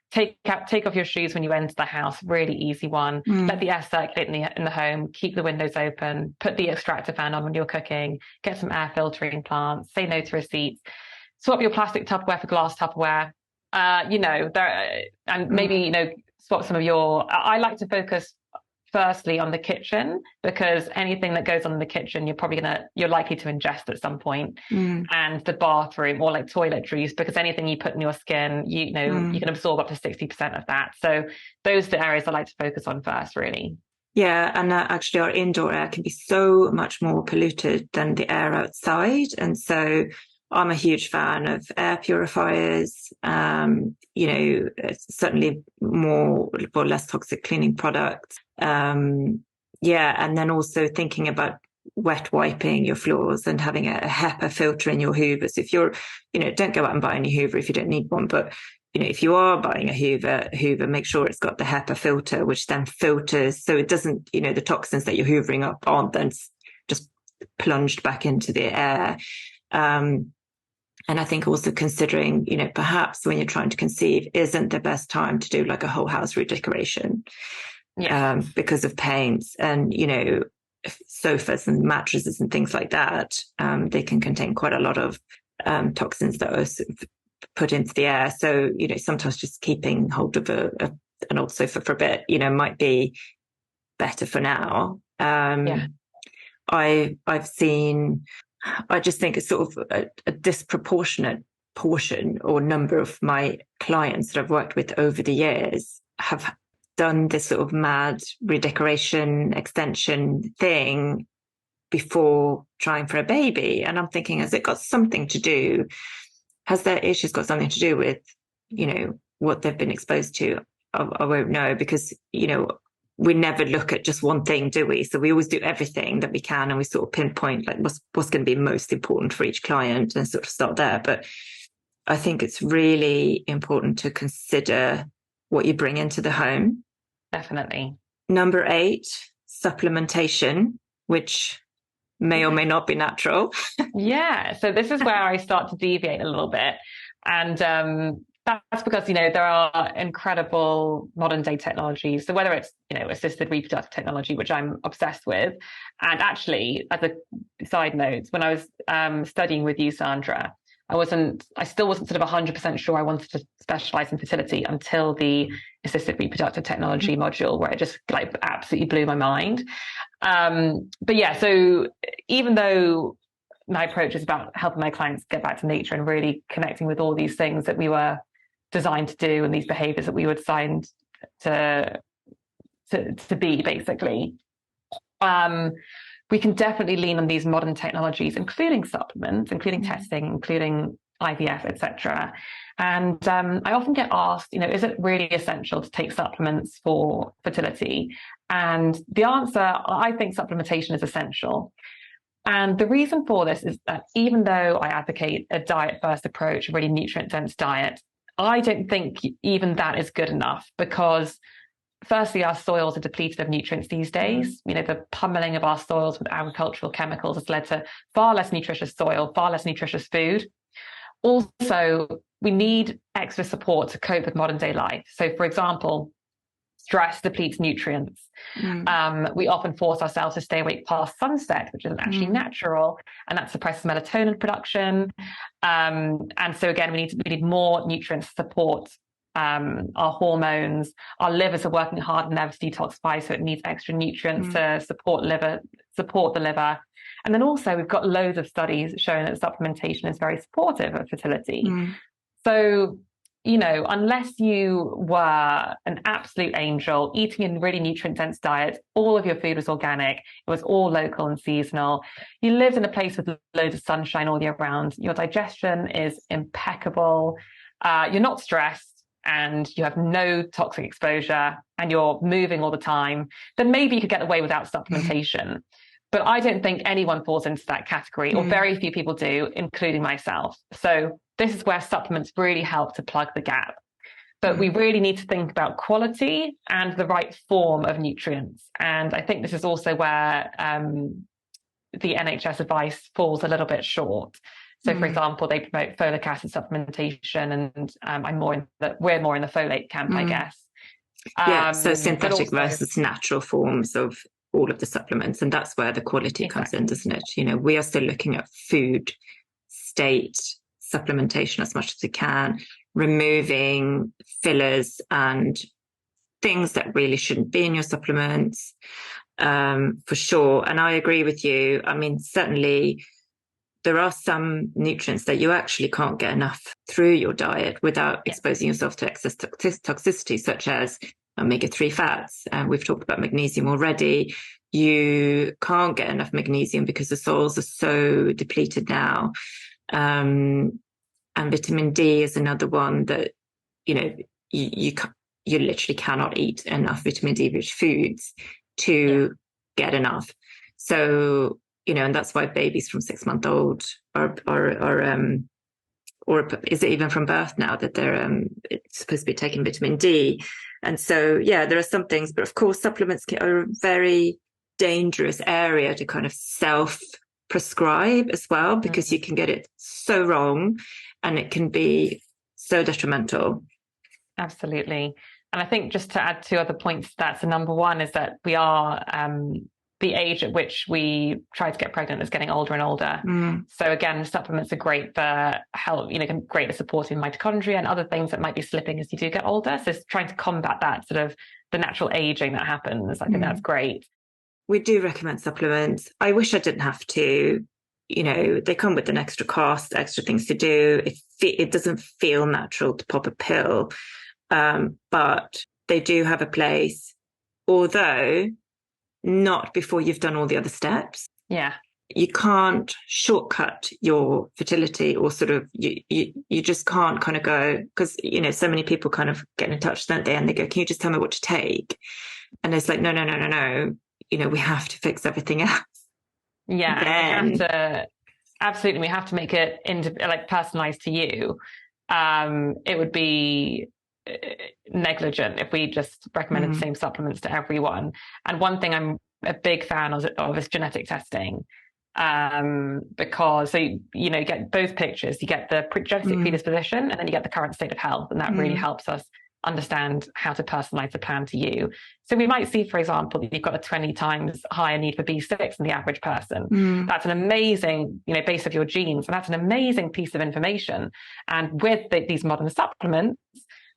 Take off your shoes when you enter the house. Really easy one. Let the air circulate in the home. Keep the windows open. Put the extractor fan on when you're cooking. Get some air filtering plants. Say no to receipts. Swap your plastic Tupperware for glass Tupperware. And maybe swap some of your. I like to focus firstly on the kitchen, because anything that goes on in the kitchen you're likely to ingest at some point. And the bathroom, or like toiletries, because anything you put in your skin, you can absorb up to 60% of that. So those are the areas I like to focus on first, really. Yeah, and actually our indoor air can be so much more polluted than the air outside. And so I'm a huge fan of air purifiers, certainly more or less toxic cleaning products. And then also thinking about wet wiping your floors and having a HEPA filter in your hoovers. If you're, don't go out and buy a new hoover if you don't need one, but if you are buying a hoover, make sure it's got the HEPA filter, which then filters so it doesn't, the toxins that you're hoovering up aren't then just plunged back into the air. And I think also considering, perhaps when you're trying to conceive isn't the best time to do like a whole house redecoration because of paints and, sofas and mattresses and things like that. They can contain quite a lot of toxins that are sort of put into the air. So, sometimes just keeping hold of an old sofa for a bit, might be better for now. I just think it's sort of a disproportionate portion or number of my clients that I've worked with over the years have done this sort of mad redecoration extension thing before trying for a baby. And I'm thinking, has their issues got something to do with, what they've been exposed to? I won't know, because, we never look at just one thing, do we? So we always do everything that we can, and we sort of pinpoint like what's going to be most important for each client and sort of start there. But I think it's really important to consider what you bring into the home. Definitely. Number 8, supplementation, which may or may not be natural. Yeah. So this is where I start to deviate a little bit. And that's because, there are incredible modern day technologies. So whether it's, assisted reproductive technology, which I'm obsessed with. And actually, as a side note, when I was studying with you, Sandra, I still wasn't sort of 100% sure I wanted to specialize in fertility until the assisted reproductive technology module, where it just like absolutely blew my mind. But yeah, so even though my approach is about helping my clients get back to nature and really connecting with all these things that we were designed to do, and these behaviors that we were designed to be, basically, we can definitely lean on these modern technologies, including supplements, including testing, including IVF, etc. And I often get asked, is it really essential to take supplements for fertility? And the answer, I think supplementation is essential. And the reason for this is that even though I advocate a diet-first approach, a really nutrient-dense diet, I don't think even that is good enough, because firstly, our soils are depleted of nutrients these days. The pummeling of our soils with agricultural chemicals has led to far less nutritious soil, far less nutritious food. Also, we need extra support to cope with modern day life. So, for example, stress depletes nutrients. We often force ourselves to stay awake past sunset, which isn't actually natural, and that suppresses melatonin production. And so again, we need more nutrients to support our hormones. Our livers are working hard never to detoxify, so it needs extra nutrients to support the liver. And then also we've got loads of studies showing that supplementation is very supportive of fertility. So, unless you were an absolute angel, eating a really nutrient-dense diet, all of your food was organic, it was all local and seasonal, you lived in a place with loads of sunshine all year round, your digestion is impeccable, you're not stressed, and you have no toxic exposure, and you're moving all the time, then maybe you could get away without supplementation. But I don't think anyone falls into that category, or very few people do, including myself. So this is where supplements really help to plug the gap. But we really need to think about quality and the right form of nutrients. And I think this is also where the NHS advice falls a little bit short. So, for example, they promote folic acid supplementation, and we're more in the folate camp, I guess. So synthetic versus natural forms of all of the supplements, and that's where the quality comes in, doesn't it? We are still looking at food state supplementation as much as we can, removing fillers and things that really shouldn't be in your supplements, for sure. And I agree with you. I mean, certainly there are some nutrients that you actually can't get enough through your diet without exposing yourself to excess toxicity, such as omega-3 fats. We've talked about magnesium already. You can't get enough magnesium because the soils are so depleted now. And vitamin D is another one that, you literally cannot eat enough vitamin D rich foods to get enough. So, and that's why babies from 6-month-old or is it even from birth now that they're supposed to be taking vitamin D? And so, there are some things, but of course, supplements are a very dangerous area to kind of self-prescribe as well, because you can get it so wrong and it can be so detrimental. Absolutely. And I think just to add 2 other points, that's the number one is that we are the age at which we try to get pregnant is getting older and older. So again, supplements are great for help, great at supporting mitochondria and other things that might be slipping as you do get older. So it's trying to combat that sort of the natural aging that happens. I think that's great. We do recommend supplements. I wish I didn't have to. They come with an extra cost, extra things to do. It doesn't feel natural to pop a pill, but they do have a place, although not before you've done all the other steps. Yeah. You can't shortcut your fertility, or sort of you just can't kind of go, because so many people kind of get in touch, don't they, and they go, can you just tell me what to take? And it's like, no, we have to fix everything else. Yeah, and we have Then to absolutely, we have to make it into like personalized to you. It would be negligent if we just recommended the same supplements to everyone. And one thing I'm a big fan of is genetic testing. Because so you get both pictures, you get the genetic predisposition, and then you get the current state of health, and that really helps us understand how to personalize the plan to you. So we might see, for example, that you've got a 20 times higher need for B6 than the average person. That's an amazing, base of your genes, and that's an amazing piece of information. And with these modern supplements,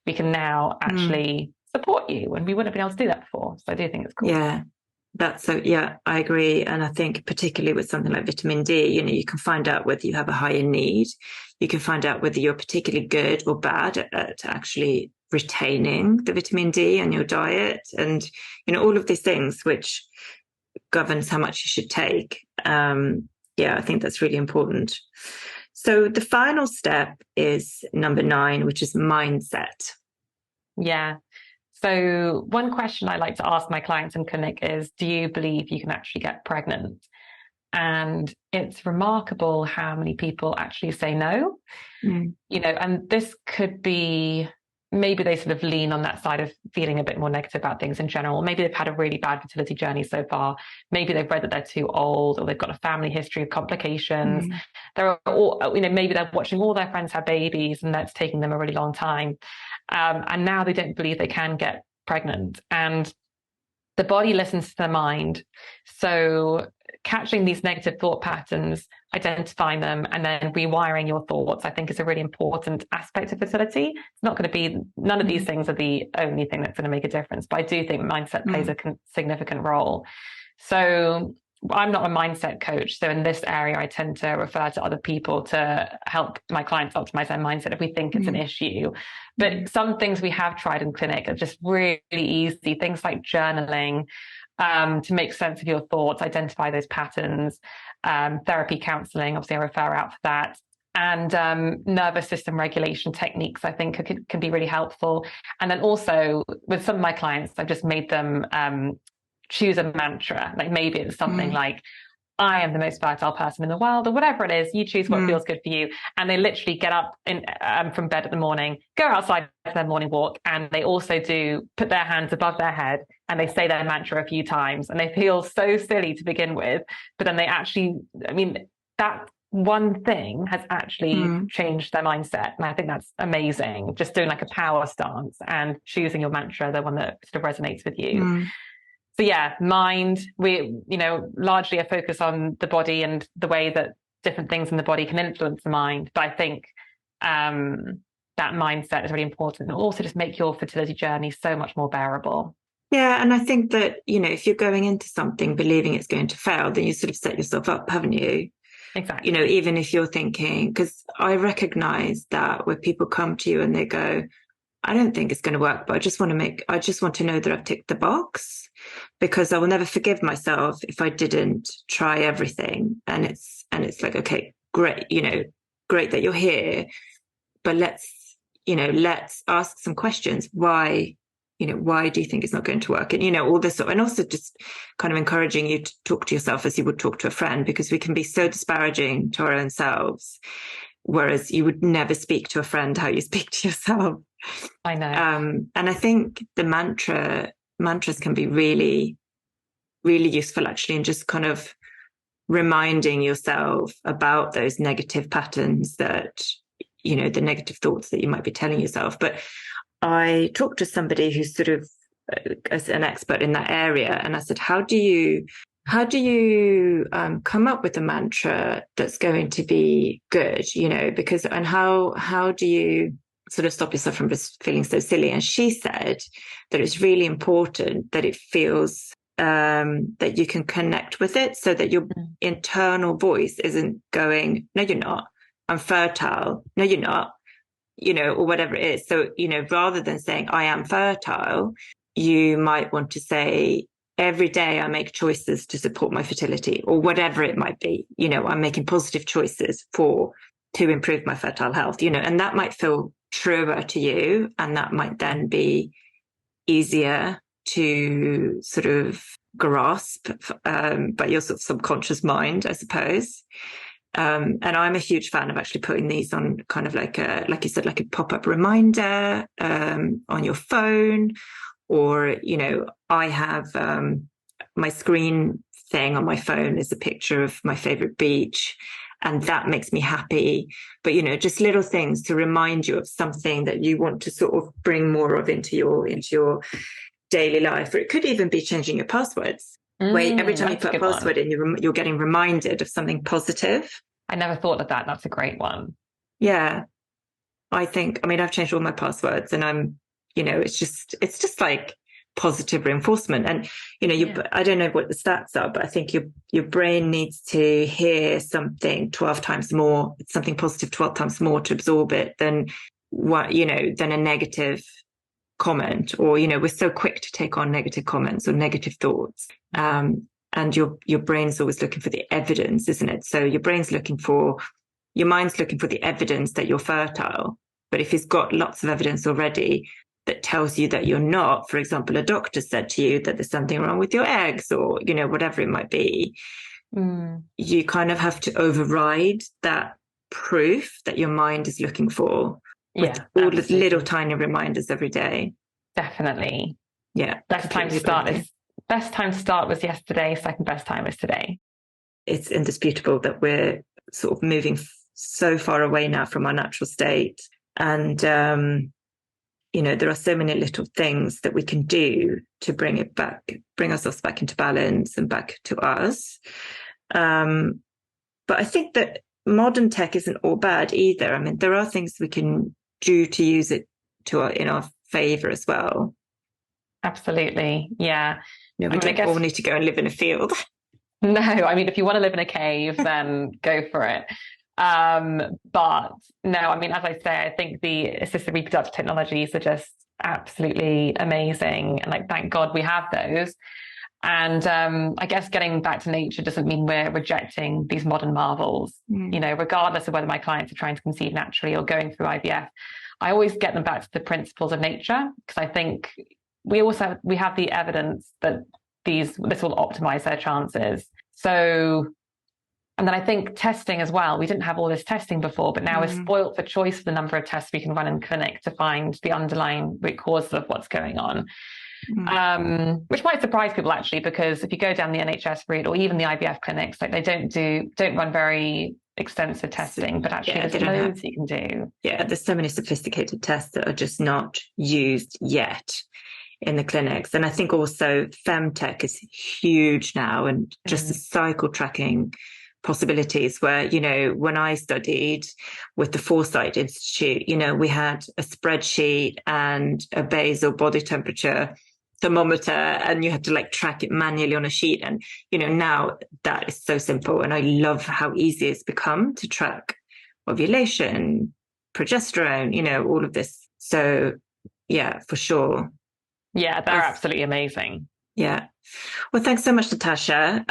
we can now actually support you, and we wouldn't have been able to do that before. So I do think it's cool. Yeah. Yeah, I agree. And I think particularly with something like vitamin D, you can find out whether you have a higher need. You can find out whether you're particularly good or bad at actually retaining the vitamin D in your diet, and all of these things which governs how much you should take. I think that's really important. So the final step is number 9, which is mindset. Yeah. So one question I like to ask my clients in clinic is, do you believe you can actually get pregnant? And it's remarkable how many people actually say no. And this could be, maybe they sort of lean on that side of feeling a bit more negative about things in general. Maybe they've had a really bad fertility journey so far. Maybe they've read that they're too old, or they've got a family history of complications. Maybe they're watching all their friends have babies and that's taking them a really long time. And now they don't believe they can get pregnant. And the body listens to the mind. So catching these negative thought patterns, identifying them, and then rewiring your thoughts, I think is a really important aspect of fertility. It's not going to be, none of these things are the only thing that's going to make a difference, but I do think mindset plays a significant role. So I'm not a mindset coach. So in this area, I tend to refer to other people to help my clients optimize their mindset if we think it's an issue. But some things we have tried in clinic are just really easy. Things like journaling, to make sense of your thoughts, identify those patterns, therapy, counseling, obviously I refer out for that. And nervous system regulation techniques, I think, can be really helpful. And then also with some of my clients, I've just made them choose a mantra. Like maybe it's something like, I am the most fertile person in the world, or whatever it is. You choose what feels good for you. And they literally get up from bed in the morning, go outside for their morning walk, and they also put their hands above their head and they say their mantra a few times. And they feel so silly to begin with, but then they actually, that one thing has actually changed their mindset. And I think that's amazing. Just doing like a power stance and choosing your mantra, the one that sort of resonates with you. So yeah, mind, we, largely a focus on the body and the way that different things in the body can influence the mind. But I think that mindset is really important, and also just make your fertility journey so much more bearable. Yeah, and I think that, if you're going into something believing it's going to fail, then you sort of set yourself up, haven't you? Exactly. Even if you're thinking, because I recognize that where people come to you and they go, I don't think it's going to work, but I just want to know that I've ticked the box, because I will never forgive myself if I didn't try everything. And it's like, okay, great, great that you're here, but let's ask some questions. Why do you think it's not going to work? And, all this sort of, and also just kind of encouraging you to talk to yourself as you would talk to a friend, because we can be so disparaging to our own selves, whereas you would never speak to a friend how you speak to yourself. I know. And I think the mantras can be really, really useful, actually, in just kind of reminding yourself about those negative patterns that, the negative thoughts that you might be telling yourself. But I talked to somebody who's sort of an expert in that area, and I said, how do you come up with a mantra that's going to be good, because, and how do you sort of stop yourself from just feeling so silly? And she said that it's really important that it feels that you can connect with it, so that your internal voice isn't going, no, you're not, I'm fertile, no, you're not, or whatever it is. So, rather than saying I am fertile, you might want to say, every day I make choices to support my fertility or whatever it might be. I'm making positive choices to improve my fertile health, and that might feel truer to you. And that might then be easier to sort of grasp by your sort of subconscious mind, I suppose. And I'm a huge fan of actually putting these on kind of like you said, like a pop-up reminder on your phone, or, I have my screen thing on my phone is a picture of my favorite beach, and that makes me happy. But, just little things to remind you of something that you want to sort of bring more of into your daily life. Or it could even be changing your passwords. Where every time you put a password in, you're getting reminded of something positive. I never thought of that. That's a great one. Yeah. I've changed all my passwords, and it's just like positive reinforcement. And, I don't know what the stats are, but I think your brain needs to hear something 12 times more, something positive 12 times more to absorb it than a negative comment. Or, we're so quick to take on negative comments or negative thoughts. And your brain's always looking for the evidence, isn't it? So your mind's looking for the evidence that you're fertile. But if it's got lots of evidence already that tells you that you're not, for example, a doctor said to you that there's something wrong with your eggs, or, whatever it might be, you kind of have to override that proof that your mind is looking for with all the little tiny reminders every day. Definitely. Yeah. Best time to start was yesterday. Second best time is today. It's indisputable that we're sort of moving so far away now from our natural state. And, there are so many little things that we can do to bring ourselves back into balance and back to us. But I think that modern tech isn't all bad either. I mean, there are things we can do to use it in our favor as well. Absolutely. Yeah. We don't all need to go and live in a field. No, if you want to live in a cave, then go for it. But no, as I say, I think the assisted reproductive technologies are just absolutely amazing. And thank God we have those. And I guess getting back to nature doesn't mean we're rejecting these modern marvels. Regardless of whether my clients are trying to conceive naturally or going through IVF, I always get them back to the principles of nature, because I think we have the evidence that this will optimize their chances. So, and then I think testing as well. We didn't have all this testing before, but now we're spoiled for choice for the number of tests we can run in clinic to find the underlying root cause of what's going on. Which might surprise people actually, because if you go down the NHS route or even the IVF clinics, they don't run very extensive testing, but actually there's loads you can do. Yeah, there's so many sophisticated tests that are just not used yet in the clinics. And I think also femtech is huge now, and just the cycle tracking possibilities where, when I studied with the Foresight Institute, we had a spreadsheet and a basal body temperature thermometer, and you had to track it manually on a sheet. And, now that is so simple. And I love how easy it's become to track ovulation, progesterone, all of this. So yeah, for sure. Yeah, they're absolutely amazing. Yeah. Well, thanks so much, Natasha.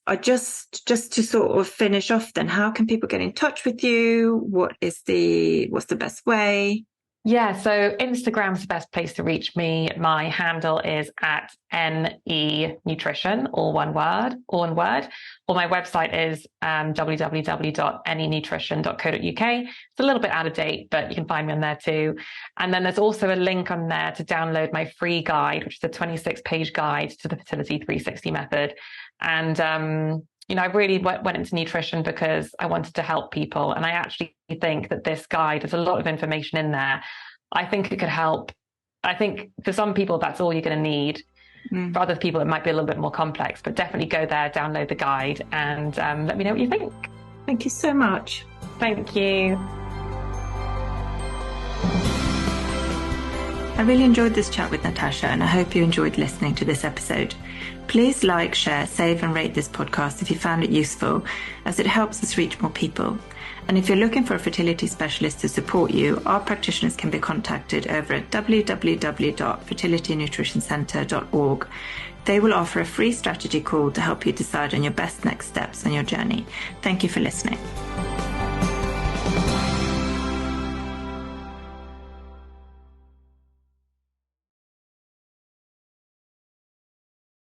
I just to sort of finish off then, how can people get in touch with you? What's the best way? Yeah, so Instagram's the best place to reach me. My handle is at NE Nutrition, all one word. Or my website is www.nenutrition.co.uk. It's a little bit out of date, but you can find me on there too. And then there's also a link on there to download my free guide, which is a 26-page guide to the Fertility 360 method. And I really went into nutrition because I wanted to help people. And I actually think that this guide, there's a lot of information in there. I think it could help. I think for some people, that's all you're going to need. For other people, it might be a little bit more complex, but definitely go there, download the guide, and let me know what you think. Thank you so much. Thank you. I really enjoyed this chat with Natasha, and I hope you enjoyed listening to this episode. Please like, share, save and rate this podcast if you found it useful, as it helps us reach more people. And if you're looking for a fertility specialist to support you, our practitioners can be contacted over at www.fertilitynutritioncenter.org. They will offer a free strategy call to help you decide on your best next steps on your journey. Thank you for listening.